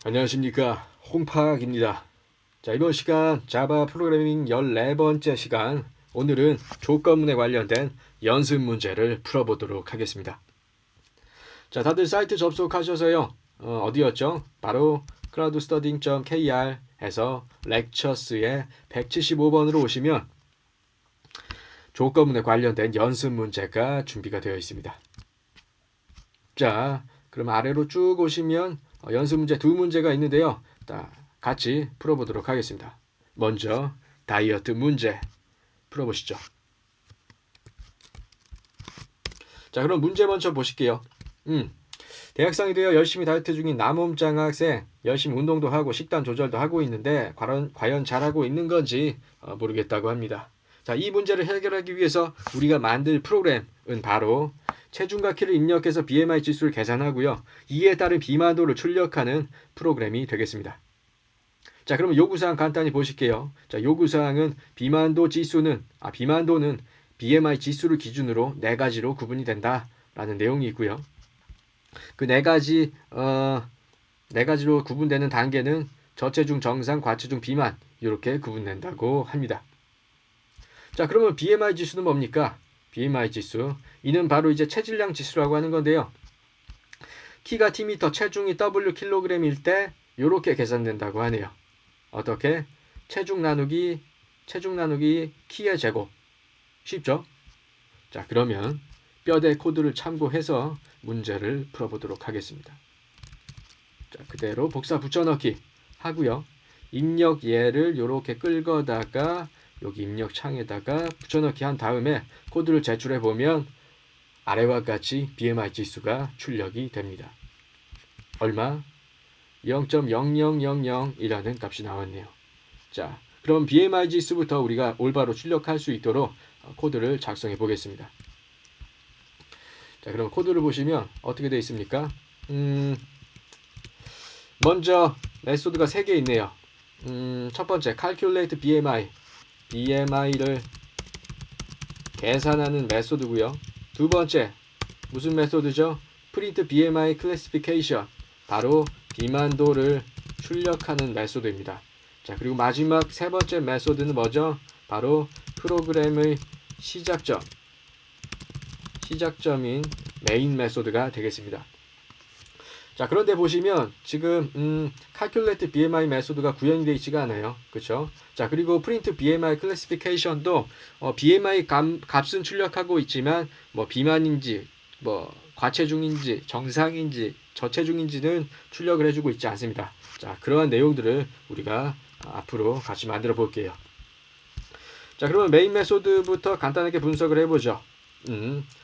안녕하십니까, 홍파학입니다. 자, 이번 시간 자바 프로그래밍 14번째 시간, 오늘은 조건문에 관련된 연습 문제를 풀어보도록 하겠습니다. 다들 사이트 접속하셔서요. 어디였죠? 바로 cloudstudying.kr에서 lectures의 175번으로 오시면 조건문에 관련된 연습 문제가 준비가 되어 있습니다. 자, 그럼 아래로 쭉 오시면 연습 문제 두 문제가 있는데요. 같이 풀어보도록 하겠습니다. 먼저 다이어트 문제 풀어보시죠. 자, 그럼 문제 먼저 보실게요. 대학생이 되어 열심히 다이어트 중인 남홈장 학생, 열심히 운동도 하고 식단 조절도 하고 있는데 과연 잘하고 있는 건지 모르겠다고 합니다. 자, 이 문제를 해결하기 위해서 우리가 만들 프로그램은 바로 체중과 키를 입력해서 BMI 지수를 계산하고요. 이에 따른 비만도를 출력하는 프로그램이 되겠습니다. 자, 그러면 요구사항 간단히 보실게요. 자, 요구사항은 비만도는 BMI 지수를 기준으로 4가지로 구분이 된다라는 내용이 있고요. 그 4가지로 구분되는 단계는 저체중, 정상, 과체중, 비만 이렇게 구분된다고 합니다. 자, 그러면 BMI 지수는 뭡니까? BMI 지수. 이는 바로 이제 체질량 지수라고 하는 건데요. 키가 T미터, 체중이 W 킬로그램일 때 이렇게 계산된다고 하네요. 어떻게? 체중 나누기 키의 제곱. 쉽죠? 자, 그러면 뼈대 코드를 참고해서 문제를 풀어보도록 하겠습니다. 자, 그대로 복사 붙여넣기 하고요. 입력 예를 이렇게 끌거다가 여기 입력 창에다가 붙여넣기 한 다음에 코드를 제출해 보면 아래와 같이 BMI 지수가 출력이 됩니다. 얼마? 0.0000이라는 값이 나왔네요. 자, 그럼 BMI 지수부터 우리가 올바로 출력할 수 있도록 코드를 작성해 보겠습니다. 자, 그럼 코드를 보시면 어떻게 되어 있습니까? 먼저 메소드가 3개 있네요. 첫 번째 calculate BMI를 계산하는 메소드고요. 두 번째 무슨 메소드죠? print BMI classification, 바로 비만도를 출력하는 메소드입니다. 자, 그리고 마지막 세 번째 메소드는 뭐죠? 바로 프로그램의 시작점인 메인 메소드가 되겠습니다. 자, 그런데 보시면 지금 calculate BMI 메소드가 구현이 되어 있지가 않아요. 그렇죠? 자, 그리고 print BMI classification도 BMI 값은 출력하고 있지만 뭐 비만인지 뭐 과체중인지 정상인지 저체중인지는 출력을 해주고 있지 않습니다. 자, 그러한 내용들을 우리가 앞으로 같이 만들어 볼게요. 자, 그러면 메인 메소드부터 간단하게 분석을 해보죠.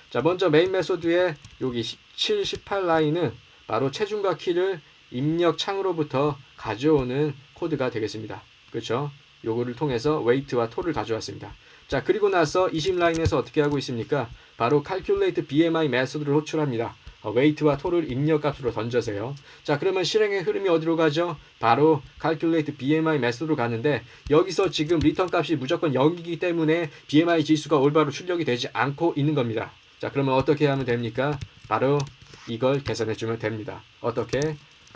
자, 먼저 메인 메소드의 여기 17, 18 라인은 바로 체중과 키를 입력 창으로부터 가져오는 코드가 되겠습니다. 그렇죠? 요거를 통해서 웨이트와 톨을 가져왔습니다. 자, 그리고 나서 20 라인에서 어떻게 하고 있습니까? 바로 calculate BMI 메소드를 호출합니다. 웨이트와 톨을 입력값으로 던져서요. 자, 그러면 실행의 흐름이 어디로 가죠? 바로 calculate BMI 메소드로 가는데 여기서 지금 리턴 값이 무조건 0이기 때문에 BMI 지수가 올바로 출력이 되지 않고 있는 겁니다. 자, 그러면 어떻게 하면 됩니까? 바로 이걸 계산해주면 됩니다. 어떻게?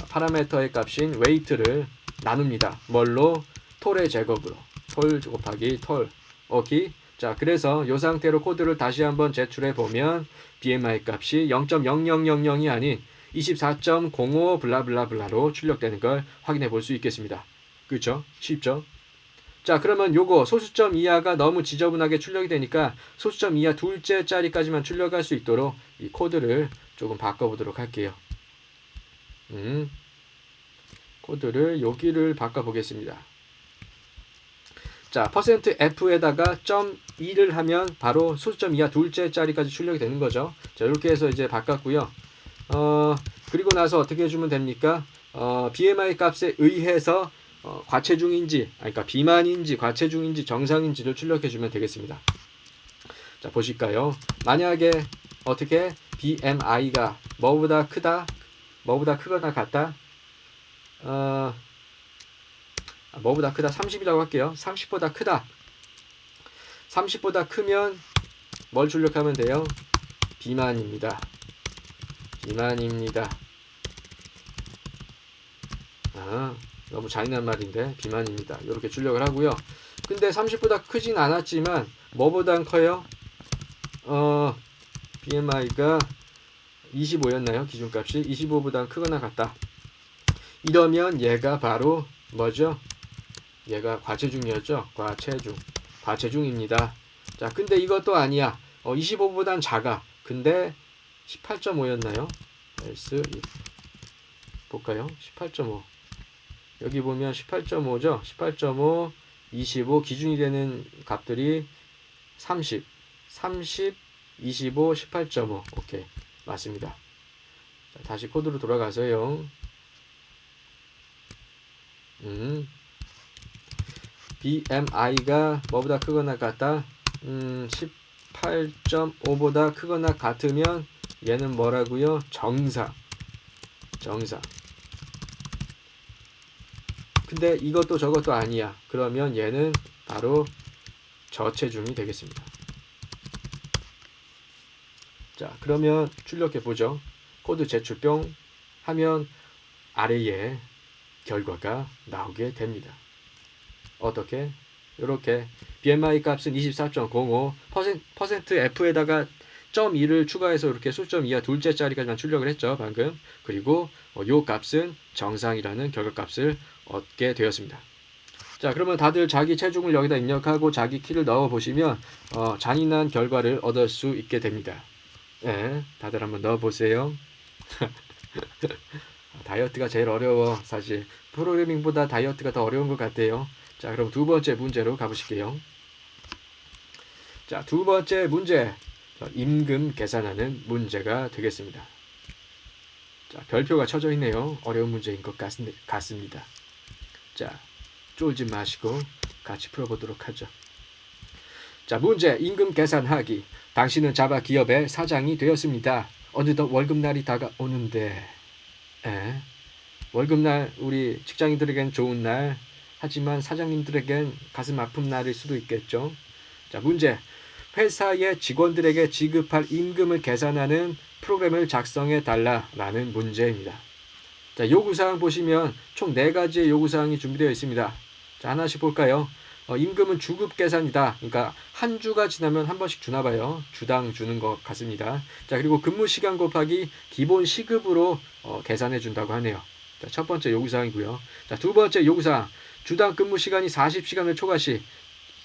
파라미터의 값인 웨이트를 나눕니다. 뭘로? 톨의 제곱으로. 톨 곱하기 톨. 오케이? 자, 그래서 이 상태로 코드를 다시 한번 제출해 보면 BMI 값이 0.0000이 아닌 24.05 블라블라블라로 출력되는 걸 확인해 볼 수 있겠습니다. 그렇죠? 쉽죠? 자, 그러면 요거 소수점 이하가 너무 지저분하게 출력이 되니까 소수점 이하 둘째 자리까지만 출력할 수 있도록 이 코드를 조금 바꿔보도록 할게요. 코드를 여기를 바꿔보겠습니다. 자, %f에다가 .2를 하면 바로 소수점 이하 둘째 자리까지 출력이 되는 거죠. 자, 이렇게 해서 이제 바꿨고요. 그리고 나서 어떻게 해주면 됩니까? BMI 값에 의해서 과체중인지, 그러니까 비만인지, 과체중인지, 정상인지를 출력해주면 되겠습니다. 자, 보실까요? 만약에 어떻게 BMI가 뭐보다 크다, 뭐보다 크거나 같다, 뭐보다 크다 30이라고 할게요. 30보다 크다. 30보다 크면 뭘 출력하면 돼요? 비만입니다. 너무 잔인한 말인데 비만입니다. 이렇게 출력을 하고요. 근데 30보다 크진 않았지만 뭐보단 커요? BMI가 25였나요? 기준값이 25보다 크거나 같다. 이러면 얘가 바로 뭐죠? 얘가 과체중이었죠? 과체중입니다. 자, 근데 이것도 아니야. 25보단 작아. 근데 18.5였나요? S 볼까요? 18.5. 여기 보면 18.5죠? 18.5, 25 기준이 되는 값들이 30, 25, 18.5. 오케이. 맞습니다. 자, 다시 코드로 돌아가서요. BMI가 뭐보다 크거나 같다? 18.5보다 크거나 같으면 얘는 뭐라고요? 정상. 근데 이것도 저것도 아니야. 그러면 얘는 바로 저체중이 되겠습니다. 자, 그러면 출력해 보죠. 코드 제출뿅 하면 아래에 결과가 나오게 됩니다. 어떻게? 이렇게 BMI 값은 24.05, %F에다가 0.2를 추가해서 이렇게 수점 이하 둘째 자리까지만 출력을 했죠, 방금. 그리고 요 값은 정상이라는 결과값을 얻게 되었습니다. 자, 그러면 다들 자기 체중을 여기다 입력하고 자기 키를 넣어 보시면 잔인한 결과를 얻을 수 있게 됩니다. 네, 다들 한번 넣어 보세요. 다이어트가 제일 어려워. 사실 프로그래밍보다 다이어트가 더 어려운 것 같아요. 자, 그럼 두 번째 문제로 가보실게요. 자, 두 번째 문제, 임금 계산하는 문제가 되겠습니다. 자, 별표가 쳐져 있네요. 어려운 문제인 것 같습니다. 자, 쫄지 마시고 같이 풀어보도록 하죠. 자, 문제, 임금 계산하기. 당신은 자바 기업의 사장이 되었습니다. 어느덧 월급날이 다가오는데, 월급날 우리 직장인들에겐 좋은 날, 하지만 사장님들에겐 가슴 아픈 날일 수도 있겠죠. 자, 문제, 회사의 직원들에게 지급할 임금을 계산하는 프로그램을 작성해 달라라는 문제입니다. 자, 요구사항 보시면 총 4가지의 요구사항이 준비되어 있습니다. 자, 하나씩 볼까요? 임금은 주급 계산이다. 그러니까 한 주가 지나면 한 번씩 주나 봐요. 주당 주는 것 같습니다. 자, 그리고 근무 시간 곱하기 기본 시급으로 계산해 준다고 하네요. 자, 첫 번째 요구사항이고요. 자, 두 번째 요구사항, 주당 근무 시간이 40시간을 초과시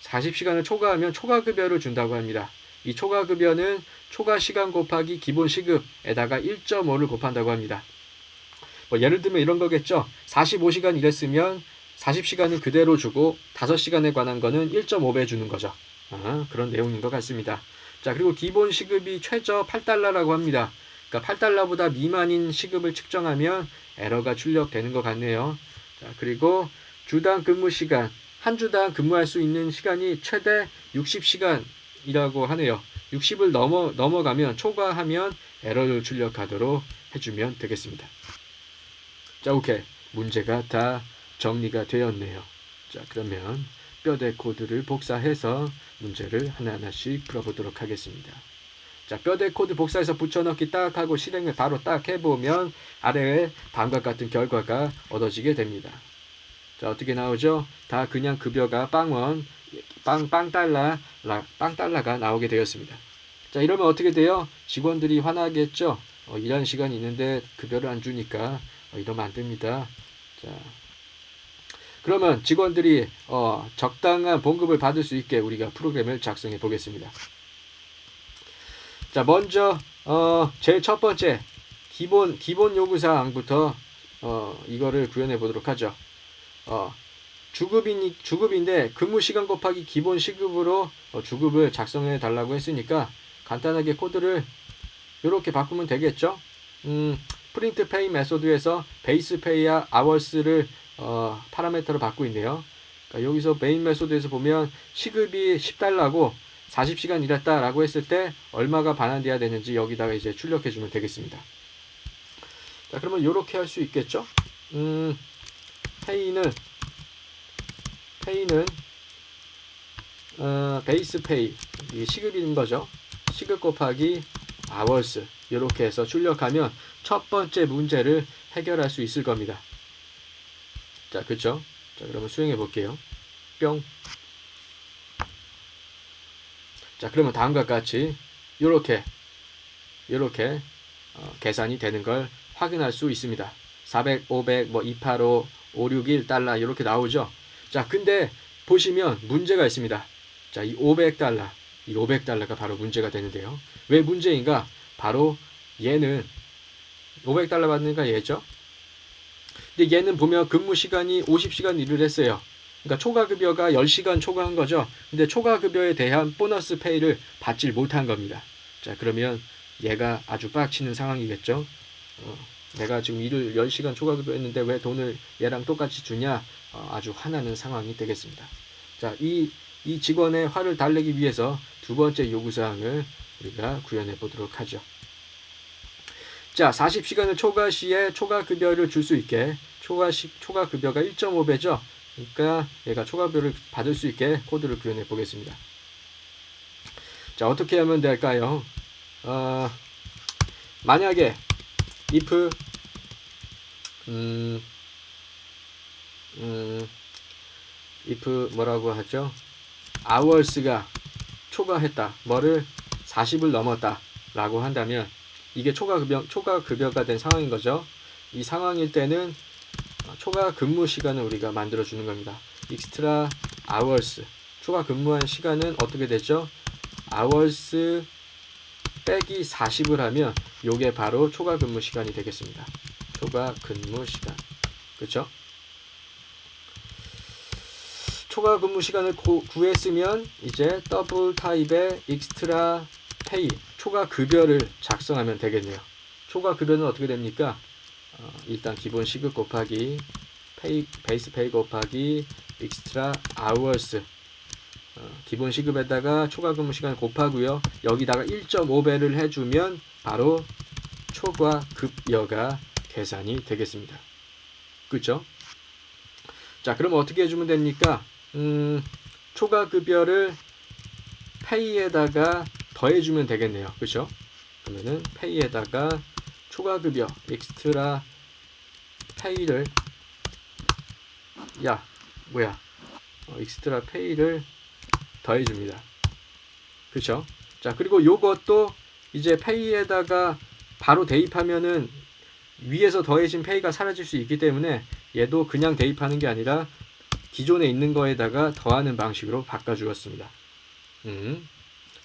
40시간을 초과하면 초과급여를 준다고 합니다. 이 초과급여는 초과시간 곱하기 기본 시급에다가 1.5를 곱한다고 합니다. 예를 들면 이런 거겠죠. 45시간 일했으면 40시간은 그대로 주고 5시간에 관한 거는 1.5배 주는 거죠. 그런 내용인 것 같습니다. 자, 그리고 기본 시급이 최저 $8라고 합니다. 그러니까 $8보다 미만인 시급을 측정하면 에러가 출력되는 것 같네요. 자, 그리고 주당 근무 시간, 한 주당 근무할 수 있는 시간이 최대 60시간이라고 하네요. 60을 넘어가면 초과하면 에러를 출력하도록 해주면 되겠습니다. 자, 오케이. 문제가 다 정리가 되었네요. 자, 그러면 뼈대 코드를 복사해서 문제를 하나하나씩 풀어보도록 하겠습니다. 자, 뼈대 코드 복사해서 붙여넣기 딱 하고 실행을 바로 딱 해보면 아래에 다음과 같은 결과가 얻어지게 됩니다. 자, 어떻게 나오죠? 다 그냥 급여가 빵달러가 나오게 되었습니다. 자, 이러면 어떻게 돼요? 직원들이 화나겠죠? 일하는 시간이 있는데 급여를 안 주니까 이러면 안 됩니다. 자, 그러면 직원들이 적당한 봉급을 받을 수 있게 우리가 프로그램을 작성해 보겠습니다. 자, 먼저 제일 첫 번째 기본 요구사항부터 이거를 구현해 보도록 하죠. 주급인데 근무 시간 곱하기 기본 시급으로 주급을 작성해 달라고 했으니까 간단하게 코드를 이렇게 바꾸면 되겠죠. 프린트 페이 메소드에서 베이스 페이와 아워스를 파라미터로 받고 있네요. 그러니까 여기서 메인 메소드에서 보면 시급이 $10고 40시간 일했다라고 했을 때 얼마가 반환돼야 되는지 여기다가 이제 출력해 주면 되겠습니다. 자, 그러면 이렇게 할 수 있겠죠. 페이는 베이스 페이, 이 시급인 거죠. 시급 곱하기 아워스 이렇게 해서 출력하면 첫 번째 문제를 해결할 수 있을 겁니다. 자, 그쵸? 자, 그러면 수행해 볼게요. 뿅. 자, 그러면 다음과 같이 요렇게 계산이 되는 걸 확인할 수 있습니다. 400, 500, 뭐 285, 561 달러 이렇게 나오죠. 자, 근데 보시면 문제가 있습니다. 자, 이 500달러가 바로 문제가 되는데요. 왜 문제인가? 바로 얘는 500달러 받는가 얘죠. 근데 얘는 보면 근무 시간이 50시간 일을 했어요. 그러니까 초과급여가 10시간 초과한 거죠. 근데 초과급여에 대한 보너스 페이를 받질 못한 겁니다. 자, 그러면 얘가 아주 빡치는 상황이겠죠. 내가 지금 일을 10시간 초과급여 했는데 왜 돈을 얘랑 똑같이 주냐? 아주 화나는 상황이 되겠습니다. 자, 이 직원의 화를 달래기 위해서 두 번째 요구사항을 우리가 구현해 보도록 하죠. 자, 40시간을 초과 시에 초과급여를 줄 수 있게 초과급여가 1.5배죠. 그러니까 얘가 초과급여를 받을 수 있게 코드를 구현해 보겠습니다. 자, 어떻게 하면 될까요? 만약에 if if 뭐라고 하죠? hours가 초과했다. 뭐를 40을 넘었다. 라고 한다면 이게 초과급여가 된 상황인 거죠. 이 상황일 때는 초과 근무 시간을 우리가 만들어 주는 겁니다. extra hours. 초과 근무한 시간은 어떻게 되죠? hours 빼기 40을 하면 요게 바로 초과 근무 시간이 되겠습니다. 초과 근무 시간. 그렇죠? 초과 근무 시간을 구했으면 이제 더블 타입의 extra pay, 초과 급여를 작성하면 되겠네요. 초과 급여는 어떻게 됩니까? 일단 기본 시급 곱하기 베이스 페이 곱하기 extra hours, 기본 시급에다가 초과 근무 시간을 곱하고요. 여기다가 1.5배를 해주면 바로 초과 급여가 계산이 되겠습니다. 그렇죠? 자, 그럼 어떻게 해주면 됩니까? 초과 급여를 페이에다가 더해주면 되겠네요. 그렇죠? 그러면은 페이에다가 초과급여 엑스트라 페이를 엑스트라 페이를 더해줍니다. 그렇죠? 자, 그리고 요것도 이제 페이에다가 바로 대입하면은 위에서 더해진 페이가 사라질 수 있기 때문에 얘도 그냥 대입하는 게 아니라 기존에 있는 거에다가 더하는 방식으로 바꿔주었습니다.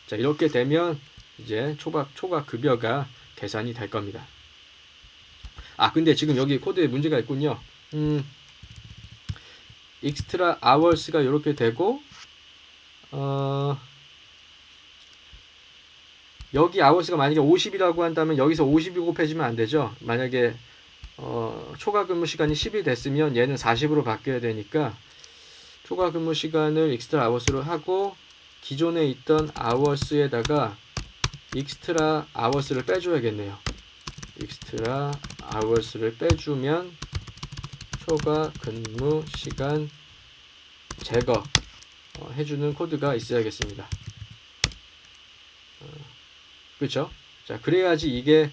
자, 이렇게 되면 이제 초과 급여가 계산이 될 겁니다. 근데 지금 여기 코드에 문제가 있군요. extra hours가 이렇게 되고, 여기 hours가 만약에 50이라고 한다면 여기서 50이 곱해지면 안 되죠. 만약에 초과 근무 시간이 10이 됐으면 얘는 40으로 바뀌어야 되니까 초과 근무 시간을 extra hours로 하고 기존에 있던 hours에다가 extra hours를 빼줘야겠네요. extra hours를 빼주면 초과 근무 시간 제거 해주는 코드가 있어야겠습니다. 그렇죠? 자, 그래야지 이게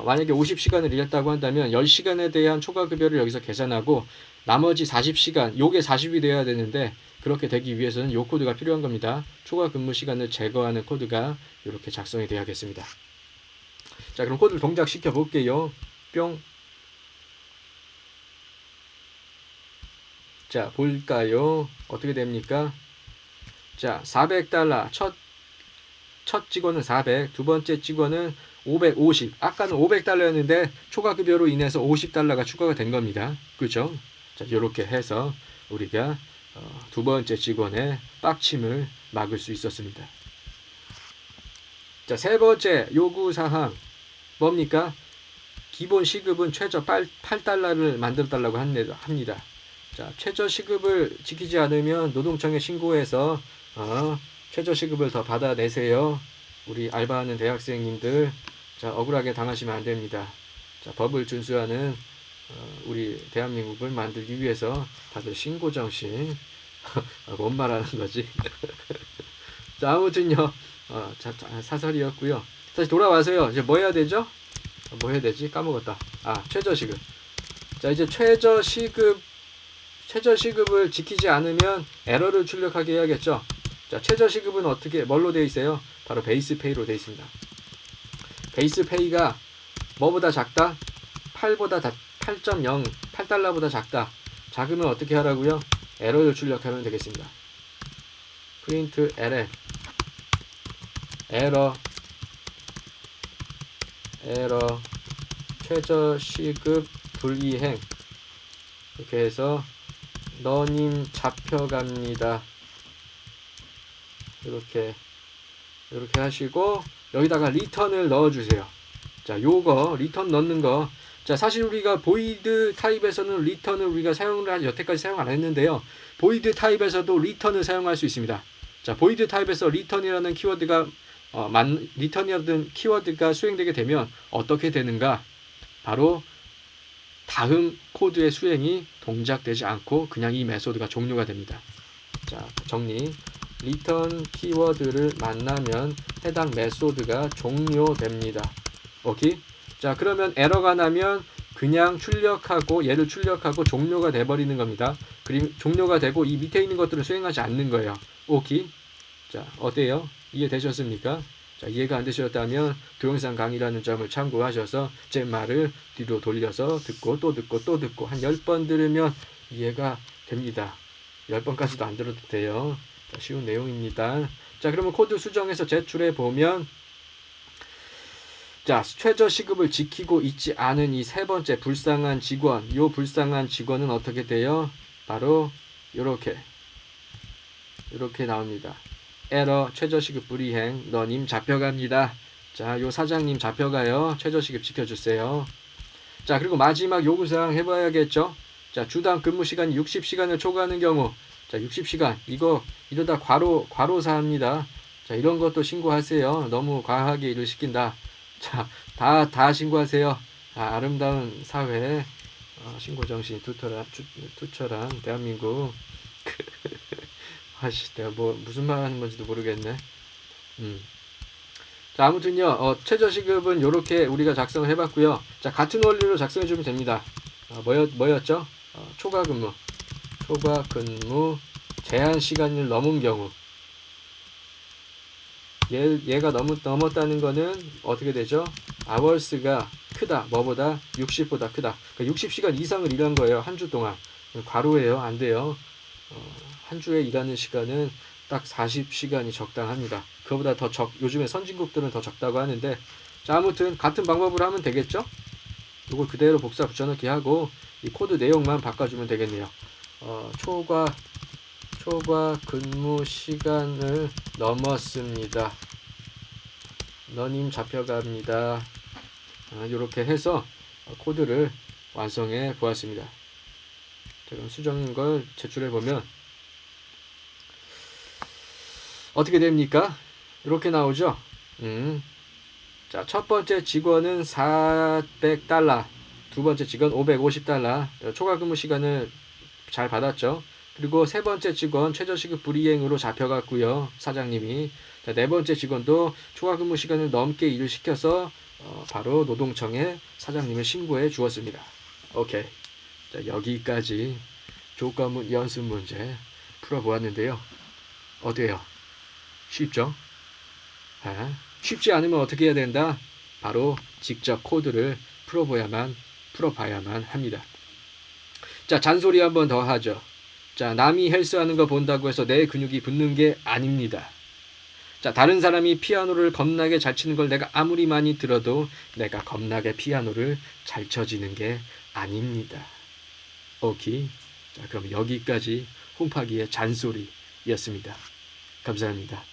만약에 50시간을 일했다고 한다면 10시간에 대한 초과급여를 여기서 계산하고 나머지 40시간, 요게 40이 돼야 되는데 그렇게 되기 위해서는 요 코드가 필요한 겁니다. 초과 근무 시간을 제거하는 코드가 이렇게 작성이 돼야겠습니다. 자, 그럼 코드를 동작시켜 볼게요. 뿅. 자, 볼까요? 어떻게 됩니까? 자, 400달러. 첫 직원은 400, 두 번째 직원은 550. 아까는 500달러였는데 초과급여로 인해서 50달러가 추가가 된 겁니다. 그렇죠? 자, 이렇게 해서 우리가 두 번째 직원의 빡침을 막을 수 있었습니다. 자, 세 번째 요구사항 뭡니까? 기본 시급은 최저 8달러를 만들어달라고 합니다. 자, 최저 시급을 지키지 않으면 노동청에 신고해서 최저 시급을 더 받아내세요. 우리 알바하는 대학생님들, 자, 억울하게 당하시면 안 됩니다. 자, 법을 준수하는 우리 대한민국을 만들기 위해서 다들 신고 정신. 뭔 말하는 거지? 자, 아무튼요, 사설이었고요. 다시 돌아와서요. 이제 뭐 해야 되죠? 뭐 해야 되지? 까먹었다. 최저 시급. 자, 이제 최저 시급 최저시급을 지키지 않으면 에러를 출력하게 해야겠죠. 자, 최저시급은 어떻게 뭘로 되어 있어요? 바로 베이스페이로 되어 있습니다. 베이스페이가 뭐보다 작다? 8.0, 8달러보다 작다. 작으면 어떻게 하라고요? 에러를 출력하면 되겠습니다. 프린트 LL 에러 최저시급 불이행 이렇게 해서 너님 잡혀갑니다. 이렇게 하시고 여기다가 리턴을 넣어주세요. 자, 요거 리턴 넣는 거. 자, 사실 우리가 보이드 타입에서는 리턴을 우리가 사용을 여태까지 사용 안 했는데요. 보이드 타입에서도 리턴을 사용할 수 있습니다. 자, 보이드 타입에서 리턴이라는 키워드가 리턴이라는 키워드가 수행되게 되면 어떻게 되는가? 바로 다음 코드의 수행이 동작되지 않고 그냥 이 메소드가 종료가 됩니다. 자, 정리. 리턴 키워드를 만나면 해당 메소드가 종료됩니다. 오케이? 자, 그러면 에러가 나면 그냥 출력하고 얘를 출력하고 종료가 돼 버리는 겁니다. 그리고 종료가 되고 이 밑에 있는 것들은 수행하지 않는 거예요. 오케이? 자, 어때요? 이해되셨습니까? 자, 이해가 안 되셨다면 동영상 강의라는 점을 참고하셔서 제 말을 뒤로 돌려서 듣고 또 듣고 또 듣고 한 10번 들으면 이해가 됩니다. 10번까지도 안 들어도 돼요. 자, 쉬운 내용입니다. 자, 그러면 코드 수정해서 제출해 보면 자, 최저시급을 지키고 있지 않은 이 세 번째 불쌍한 직원, 요 불쌍한 직원은 어떻게 돼요? 바로 요렇게 나옵니다. 에러 최저시급 불이행 너님 잡혀갑니다. 자, 요 사장님 잡혀가요. 최저시급 지켜주세요. 자, 그리고 마지막 요구사항 해봐야겠죠. 자, 주당 근무시간이 60시간을 초과하는 경우 자, 60시간 이러다 과로사합니다. 자, 이런 것도 신고하세요. 너무 과하게 일을 시킨다. 자, 다 신고하세요. 아름다운 사회 신고정신이 투철한 대한민국 내가 무슨 말 하는 건지도 모르겠네. 자, 아무튼요, 최저시급은 요렇게 우리가 작성을 해봤고요. 자, 같은 원리로 작성해주면 됩니다. 뭐였죠? 초과 근무 제한 시간을 넘은 경우 얘가 넘었다는 거는 어떻게 되죠? 아워스가 크다. 뭐보다? 60보다 크다. 그러니까 60시간 이상을 일한 거예요. 한 주 동안. 과로예요. 안 돼요. 한 주에 일하는 시간은 딱 40시간이 적당합니다. 그거보다 요즘에 선진국들은 더 적다고 하는데, 자, 아무튼 같은 방법으로 하면 되겠죠? 이걸 그대로 복사 붙여넣기 하고 이 코드 내용만 바꿔주면 되겠네요. 초과 근무 시간을 넘었습니다. 너님 잡혀갑니다. 이렇게 해서 코드를 완성해 보았습니다. 자, 그럼 수정인 걸 제출해 보면 어떻게 됩니까? 이렇게 나오죠. 자, 첫 번째 직원은 400달러, 두 번째 직원 550달러, 초과 근무 시간을 잘 받았죠. 그리고 세 번째 직원 최저시급 불이행으로 잡혀갔고요. 사장님이. 자, 네 번째 직원도 초과 근무 시간을 넘게 일을 시켜서 바로 노동청에 사장님을 신고해 주었습니다. 오케이. 자, 여기까지 조건문 연습 문제 풀어보았는데요. 어때요? 쉽죠? 쉽지 않으면 어떻게 해야 된다? 바로 직접 코드를 풀어봐야만 합니다. 자, 잔소리 한번 더 하죠. 자, 남이 헬스하는 거 본다고 해서 내 근육이 붙는 게 아닙니다. 자, 다른 사람이 피아노를 겁나게 잘 치는 걸 내가 아무리 많이 들어도 내가 겁나게 피아노를 잘 쳐지는 게 아닙니다. 오케이. 자, 그럼 여기까지 홈파기의 잔소리였습니다. 감사합니다.